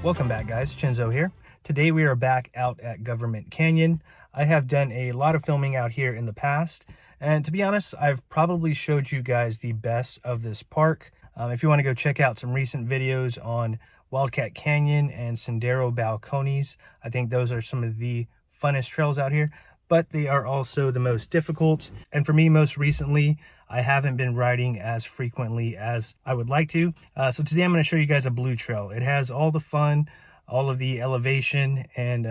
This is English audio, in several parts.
Welcome back, guys. Chinzo here. Today we are back out at Government Canyon. I have done a lot of filming out here in the past, and to be honest, I've probably showed you guys the best of this park. If you want to go check out some recent videos on Wildcat Canyon and Sendero Balcones, I think those are some of the funnest trails out here, but they are also the most difficult. And for me, most recently, I haven't been riding as frequently as I would like to. So today I'm going to show you guys a blue trail. It has all the fun, all of the elevation, and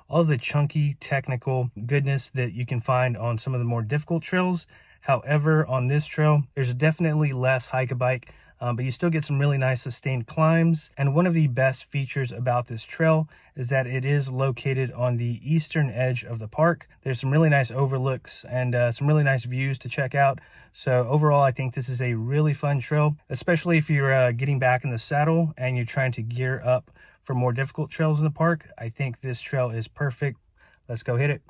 all of the chunky technical goodness that you can find on some of the more difficult trails. However, on this trail, there's definitely less hike-a-bike, but you still get some really nice sustained climbs. And one of the best features about this trail is that it is located on the eastern edge of the park. There's some really nice overlooks and some really nice views to check out. So overall, I think this is a really fun trail, especially if you're getting back in the saddle and you're trying to gear up for more difficult trails in the park. I think this trail is perfect. Let's go hit it.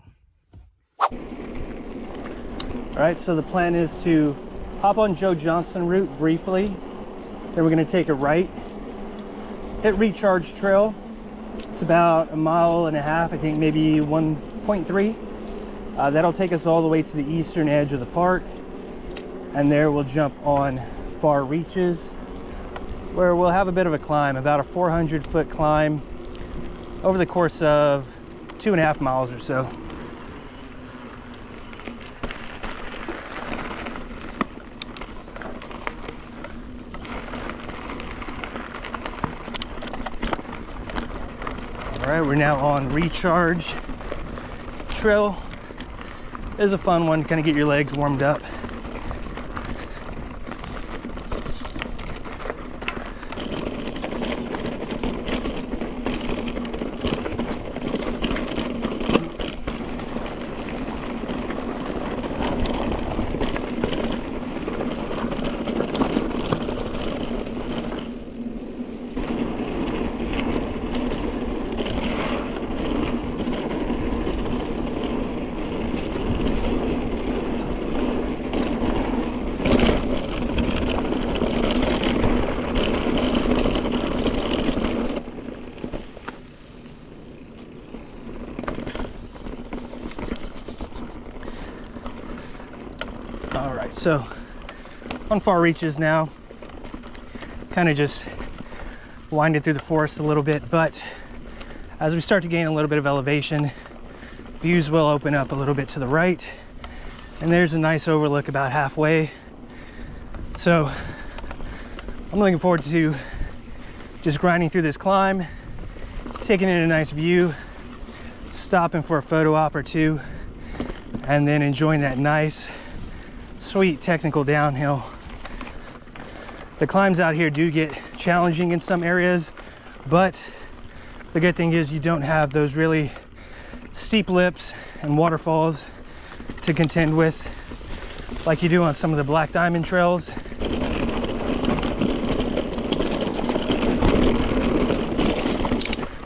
All right, so the plan is to hop on Joe Johnston route briefly. Then we're going to take a right, hit Recharge Trail. It's about 1.5 miles, I think maybe 1.3. That'll take us all the way to the eastern edge of the park. And there we'll jump on Far Reaches, where we'll have a bit of a climb, about a 400-foot climb over the course of 2.5 miles or so. All right, we're now on Recharge Trail. It's a fun one to kind of get your legs warmed up. All right, so on Far Reaches now, kind of just winding through the forest a little bit, but as we start to gain a little bit of elevation, views will open up a little bit to the right, and there's a nice overlook about halfway. So I'm looking forward to just grinding through this climb, taking in a nice view, stopping for a photo op or two, and then enjoying that nice sweet technical downhill. The climbs out here do get challenging in some areas, but the good thing is you don't have those really steep lips and waterfalls to contend with like you do on some of the Black Diamond trails.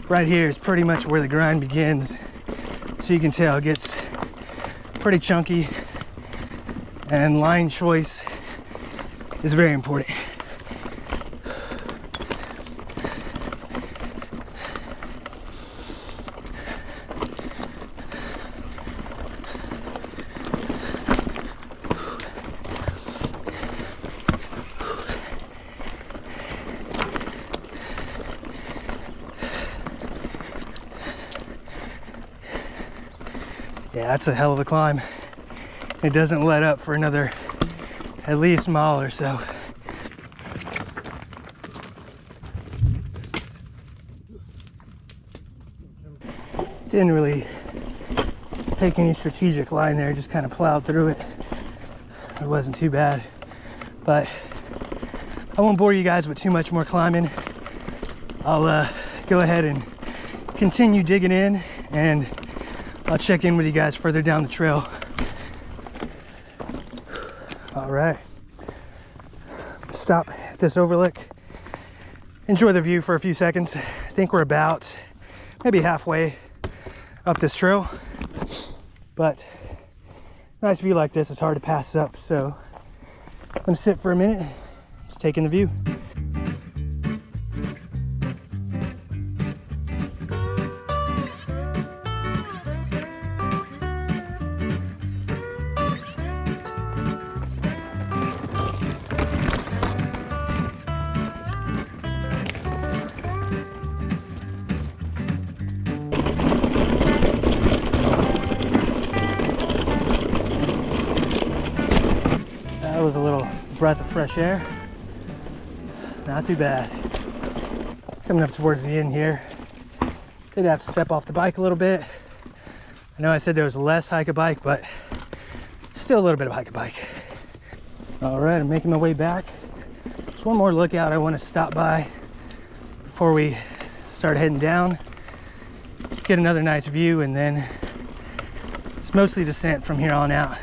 Right here is pretty much where the grind begins, so you can tell it gets pretty chunky, and line choice is very important. Yeah, that's a hell of a climb. It doesn't let up for another at least mile or so. Didn't really take any strategic line there, just kind of plowed through it. It wasn't too bad, but I won't bore you guys with too much more climbing. I'll go ahead and continue digging in, and I'll check in with you guys further down the trail. All right, stop at this overlook, enjoy the view for a few seconds. I think we're about maybe halfway up this trail, but nice view like this, it's hard to pass up. So I'm gonna sit for a minute, just taking the view. fresh air. Not too bad. Coming up towards the end here. Did have to step off the bike a little bit. I know I said there was less hike-a-bike, but still a little bit of hike-a-bike. All right, I'm making my way back. Just one more lookout I want to stop by before we start heading down. Get another nice view, and then it's mostly descent from here on out.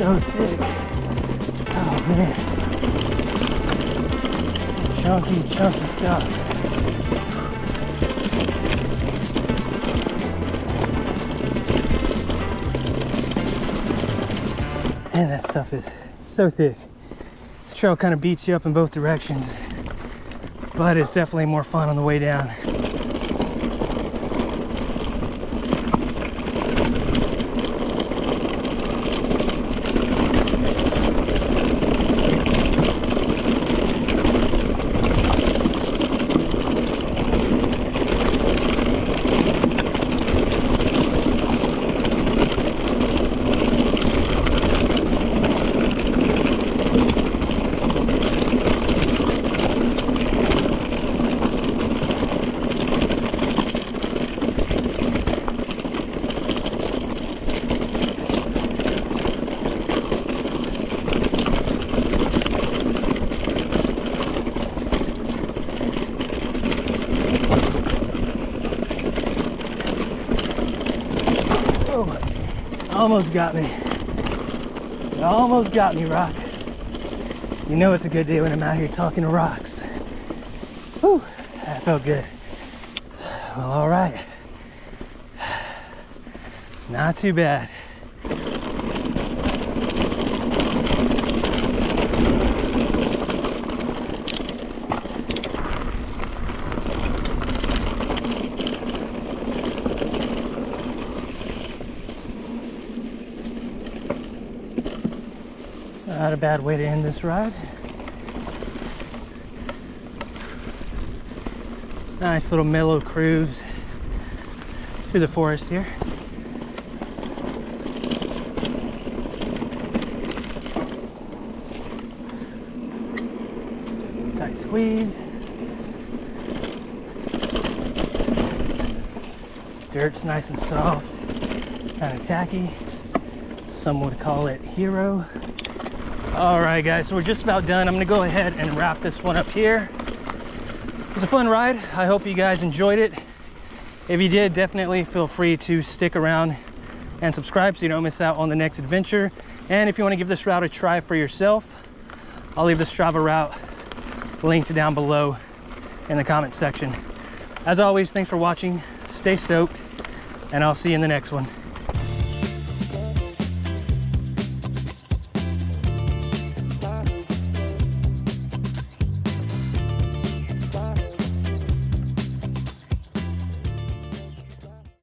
So thick. Oh man. Chunky stuff. Man, that stuff is so thick. This trail kind of beats you up in both directions, but it's definitely more fun on the way down. Almost got me. You almost got me, rock. You know it's a good day when I'm out here talking to rocks. Whew, that felt good. Well, all right. Not too bad. Not a bad way to end this ride. Nice little mellow cruise through the forest here. Tight squeeze. Dirt's nice and soft, kind of tacky. Some would call it hero. All right, guys, so we're just about done. I'm gonna go ahead and wrap this one up here. It was a fun ride. I hope you guys enjoyed it. If you did, definitely feel free to stick around and subscribe so you don't miss out on the next adventure. And if you want to give this route a try for yourself, I'll leave the Strava route linked down below in the comment section. As always, thanks for watching. Stay stoked, and I'll see you in the next one.